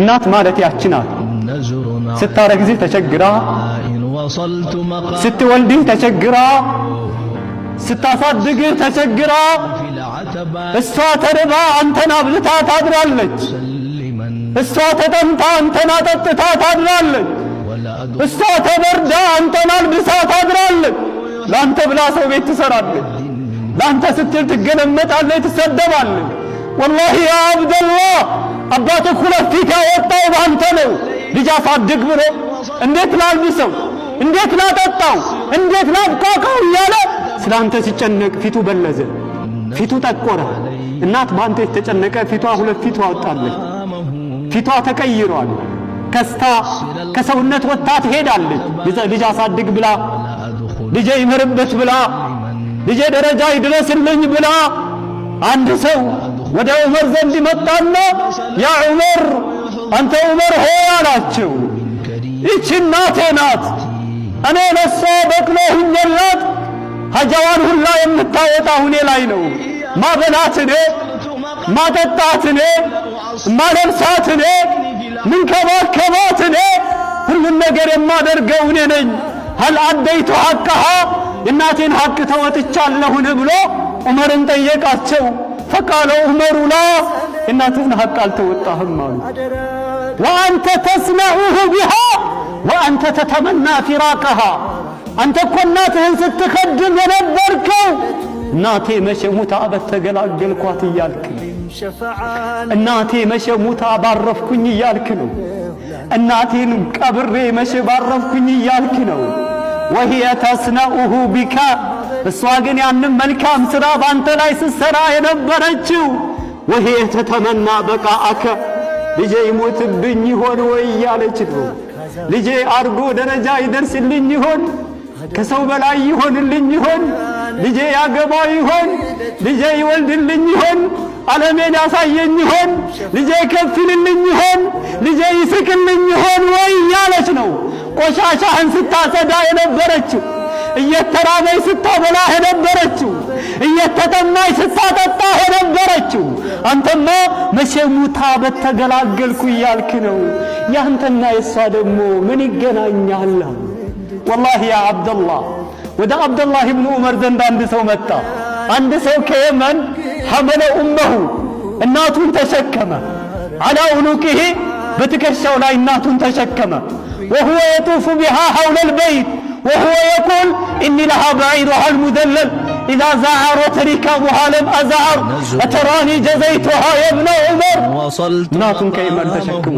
እናት ማለት ያቺ ናት። ስታረግዝ ተቸግራ፣ ስትወልድህ ተቸግራ፣ ስታሳድግህ ተቸግራ፣ እሷ ተርባ አንተን አብልታ ታድራለች። እሷ ተጠምታ አንተን አጠጥታ ታድራለች። እሷ ተበርዳ አንተን አልብሳ ታድራለች። ላንተ ብላ ሰው ቤት ትሰራለች። ላንተ ስትል ትገለመጣለች፣ ትሰደባለች። ወላሂ ያ አብደላህ አባትህ ሁለት ፊት ያወጣው ባንተ ነው። ልጅ አሳድግ ብሎ እንዴት ላልብሰው፣ እንዴት ላጠጣው፣ እንዴት ላብቃቃው እያለ ስላንተ ሲጨነቅ ፊቱ በለዘ፣ ፊቱ ጠቆረ። እናት ባንተ የተጨነቀ ፊቷ ሁለት ፊት አወጣለች። ፊቷ ተቀይሯል። ከስታ ከሰውነት ወጣ ትሄዳለች። ልጅ አሳድግ ብላ፣ ልጄ ይመርበት ብላ፣ ልጄ ደረጃ ይድረስልኝ ብላ። አንድ ሰው ወደ ዑመር ዘንድ መጣና ያ ዑመር አንተ ዑመር ሆይ አላቸው፣ ይህች እናቴ ናት። እኔ ለሷ በቅሎ ሁኜላት ሀጃዋን ሁላ የምታወጣው እኔ ላይ ነው። ማበላት እኔ፣ ማጠጣት እኔ፣ ማለብሳት እኔ፣ ምንከባከባት እኔ፣ ሁሉን ነገር የማደርገው እኔ ነኝ። ሀል አደይቱ ሐቀሃ የእናቴን ሐቅ ተወጥቻለሁን ብሎ ዑመርን ጠየቃቸው። ፈቃለ ዑመሩ ላ የእናትህን ሐቅ አልተወጣህም አሉ። ወአንተ ተስነዑሁ ቢሃ ወአንተ ተተመና ፊራቀሃ አንተ እኮ እናትህን ስትከድም የነበርከው እናቴ መቼ ሙታ በተገላገልኳት እያልክ ነው። እናቴ መቼ ሙታ ባረፍኩኝ እያልክ ነው። እናቴን ቀብሬ መቼ ባረፍኩኝ እያልክ ነው። ወሂየ ተስነዑሁ ቢካ እሷ ግን ያንን መልካም ሥራ ባንተ ላይ ስትሰራ የነበረችው ወሂየ ተተመና በቃአከ ልጄ ይሞትብኝ ይሆን ወይ እያለች ነው። ልጄ አድጎ ደረጃ ይደርስልኝ ይሆን? ከሰው በላይ ይሆንልኝ ይሆን? ልጄ ያገባ ይሆን? ልጄ ይወልድልኝ ይሆን? ዓለሜን ያሳየኝ ይሆን? ልጄ ከፍልልኝ ይሆን? ልጄ ይስቅልኝ ይሆን ወይ እያለች ነው። ቆሻሻህን ስታጸዳ የነበረችው፣ እየተራበይ ስታበላ የነበረችው፣ እየተጠማይ ስታጠጣ የነበረችው አንተማ መቼ ሙታ በተገላገልኩ እያልክ ነው። ያንተና የሷ ደግሞ ምን ይገናኛል? ወላሂ ያ አብደላህ ወደ አብደላህ ኢብኑ ዑመር ዘንድ አንድ ሰው መጣ። አንድ ሰው ከየመን ሐመለ ኡመሁ እናቱን ተሸከመ። አላ ኡኑቂሂ በትከሻው ላይ እናቱን ተሸከመ። ወሁወ የጡፉ ቢሃ ሐውለል በይት ወሁወ የቁል ኢኒ ለሃ በዒሩሃ አልሙደለል ኢዛ ዘዐረት ሪካቡሃ ለም አዘዐር አተራኒ ጀዘይቱሃ የብነ ዑመር። እናቱን ከየመን ተሸክሙ